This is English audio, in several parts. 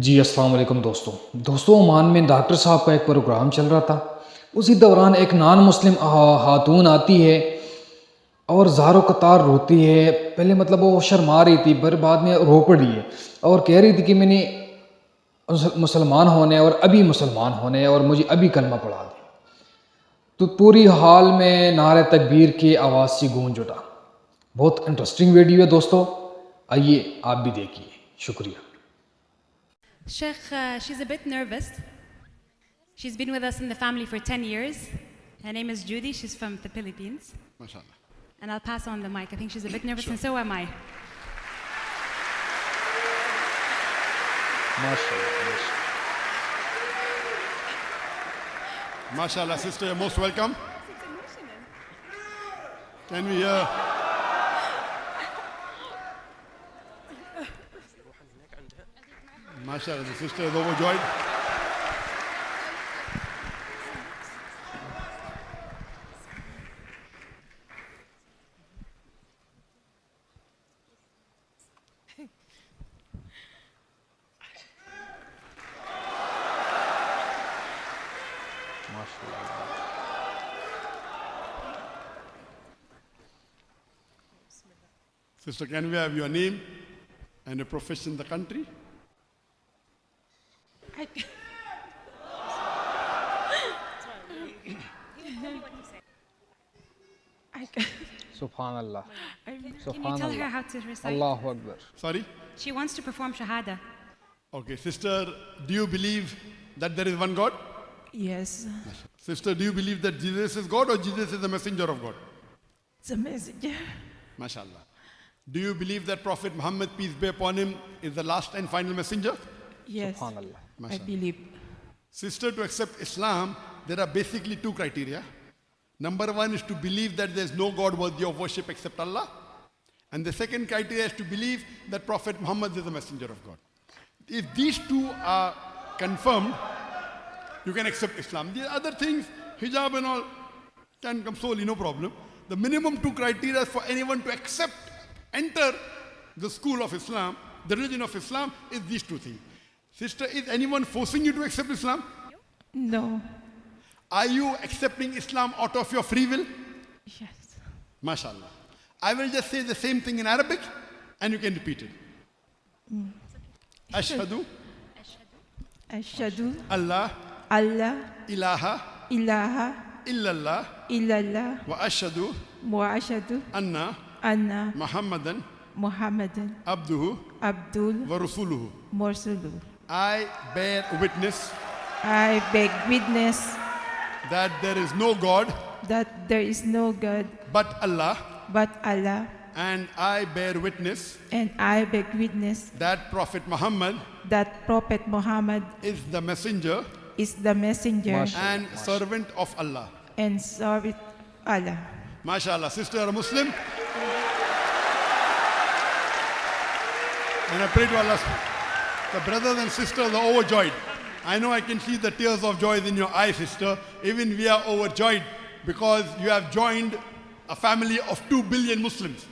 जी अस्सलाम वालेकुम दोस्तों ओमान में डॉक्टर साहब का एक प्रोग्राम चल रहा था। उसी दौरान एक नॉन मुस्लिम खातून आती है और ज़ारो कतार रोती है। पहले मतलब वो शर्मा रही थी पर बाद में रो पड़ी है और कह रही थी कि मैंने मुसलमान होने और अभी मुसलमान होने और मुझे अभी कलमा पढ़ा दे। तो पूरी हाल में नारे तकबीर की आवाज़ से गूंज उठा। बहुत इंटरेस्टिंग वीडियो है दोस्तों, आइए आप भी देखिए। शुक्रिया। Sheikh, she's a bit nervous. She's been with us in the family for 10 years. Her name is Judy. She's from the Philippines. MashaAllah. And I'll pass on the mic. I think she's a bit nervous, Sure. and so am I. MashaAllah, sister, you're most welcome. Can we hear? MashaAllah, the sister is overjoyed. Sister, can we have your name and your profession in the country? Subhanallah. Can you tell her how to recite? Allahu Akbar. Sorry? She wants to perform Shahada. Okay, sister, do you believe that there is one God? Yes, Sister, do you believe that Jesus is God or Jesus is the messenger of God? it's a messenger. MashaAllah. Do you believe that Prophet Muhammad, peace be upon him, is the last and final messenger? Yes, Subhanallah. I MashaAllah. believe. Sister, to accept Islam, there are basically two criteria. Number one is to believe that there is no God worthy of worship except Allah. And the second criteria is to believe that Prophet Muhammad is the messenger of God. If these two are confirmed, you can accept Islam. The other things, hijab and all, can come solely, no problem. The minimum two criteria for anyone to accept, enter the school of Islam, the religion of Islam, is these two things. Sister, is anyone forcing you to accept Islam? No. Are you accepting Islam out of your free will? Yes. MashaAllah. I will just say the same thing in Arabic and you can repeat it. Ashhadu Ashhadu Allah Allah ilaha ilaha illallah illallah wa ashhadu wa ashhadu anna anna Muhammadan Muhammadan abduhu Abdul wa rasuluhu. Mursulu. I bear witness I beg witness that there is no God that there is no God but Allah, but Allah, and I bear witness and I beg witness that Prophet Muhammad that Prophet Muhammad is the messenger is the messenger and servant of Allah. and servant Allah. MashaAllah. Sister, you are a Muslim? And I pray to Allah. The brothers and sisters are overjoyed. I know I can see the tears of joy in your eyes, sister. Even we are overjoyed because you have joined a family of 2 billion Muslims.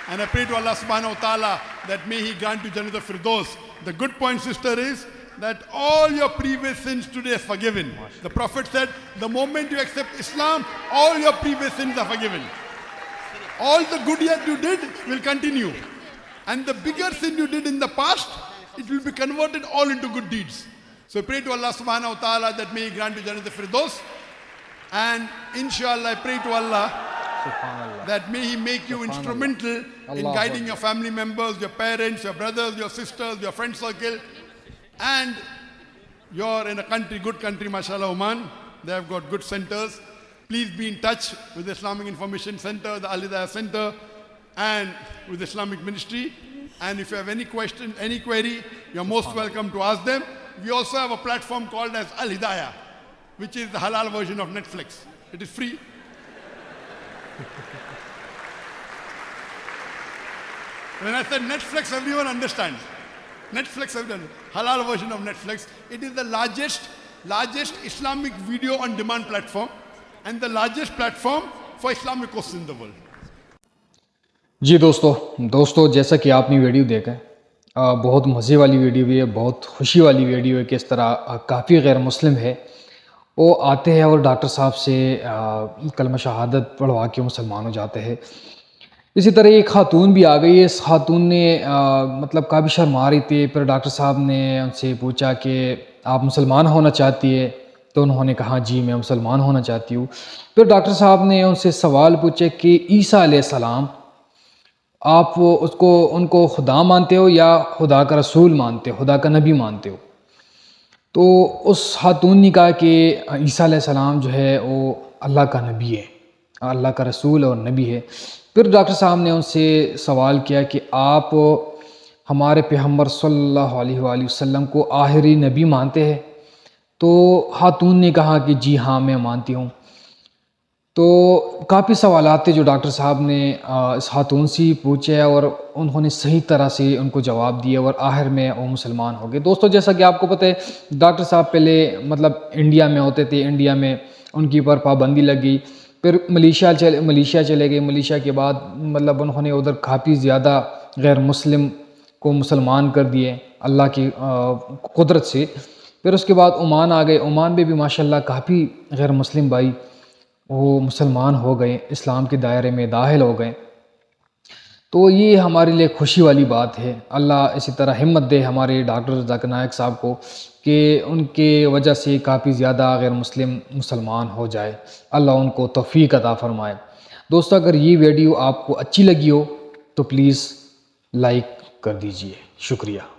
And I pray to Allah subhanahu wa ta'ala that may He grant you Jannat al-Firdaus. The good point, sister, is that all your previous sins today are forgiven. The Prophet said, the moment you accept Islam, all your previous sins are forgiven. All the good that you did will continue. And the bigger sin you did in the past, it will be converted all into good deeds. So pray to Allah subhanahu wa ta'ala that may He grant you Jannat al-Firdaus. And inshallah, I pray to Allah Subhanallah. that may He make you instrumental in Allah guiding your family members, your parents, your brothers, your sisters, your friend circle. And you're in a country, good country, mashallah, Oman. They have got good centers. Please be in touch with the Islamic Information Center, the Al Hidayah Center, and with the Islamic Ministry. And if you have any question, any query, you're most welcome to ask them. We also have a platform called as Al Hidayah, which is the halal version of Netflix. It is free. When I said Netflix, everyone understands. Netflix, everyone. Halal version of Netflix. It is the largest Islamic video on demand platform and the largest platform for Islamic courses in the world. جی دوستو جیسا کہ آپ نے video دیکھا ہے، بہت مزے والی ویڈیو بھی ہے، بہت خوشی والی ویڈیو ہے کہ اس طرح کافی غیر مسلم ہے وہ آتے ہیں اور ڈاکٹر صاحب سے کلمہ شہادت پڑھوا کے مسلمان ہو جاتے ہیں۔ اسی طرح ایک خاتون بھی آ گئی ہے، اس خاتون نے مطلب کافی شرما رہی تھی، پھر ڈاکٹر صاحب نے ان سے پوچھا کہ آپ مسلمان ہونا چاہتی ہے؟ تو انہوں نے کہا جی میں مسلمان ہونا چاہتی ہوں۔ پھر ڈاکٹر صاحب نے ان سے سوال پوچھے کہ عیسیٰ علیہ السلام آپ ان کو خدا مانتے ہو یا خدا کا رسول مانتے ہو، خدا کا نبی مانتے ہو؟ تو اس خاتون نے کہا کہ عیسیٰ علیہ السلام جو ہے وہ اللہ کا نبی ہے، اللہ کا رسول اور نبی ہے۔ پھر ڈاکٹر صاحب نے ان سے سوال کیا کہ آپ ہمارے پیغمبر صلی اللہ علیہ وآلہ وسلم کو آخری نبی مانتے ہیں؟ تو خاتون نے کہا کہ جی ہاں میں مانتی ہوں۔ تو کافی سوالات تھے جو ڈاکٹر صاحب نے اس خاتون سے پوچھے اور انہوں نے صحیح طرح سے ان کو جواب دیا اور آخر میں وہ مسلمان ہو گئے۔ دوستو جیسا کہ آپ کو پتہ ہے ڈاکٹر صاحب پہلے مطلب انڈیا میں ہوتے تھے، انڈیا میں ان کے اوپر پابندی لگ گئی، پھر ملیشیا چلے گئے، ملیشیا کے بعد مطلب انہوں نے ادھر کافی زیادہ غیر مسلم کو مسلمان کر دیے اللہ کی قدرت سے۔ پھر اس کے بعد عمان آ گئے، عمان میں بھی ماشاءاللہ کافی غیر مسلم بھائی وہ مسلمان ہو گئے، اسلام کے دائرے میں داخل ہو گئے۔ تو یہ ہمارے لیے خوشی والی بات ہے۔ اللہ اسی طرح ہمت دے ہمارے ڈاکٹر ذاکر نائک صاحب کو کہ ان کے وجہ سے کافی زیادہ غیر مسلم مسلمان ہو جائے، اللہ ان کو توفیق عطا فرمائے۔ دوستو اگر یہ ویڈیو آپ کو اچھی لگی ہو تو پلیز لائک کر دیجئے، شکریہ۔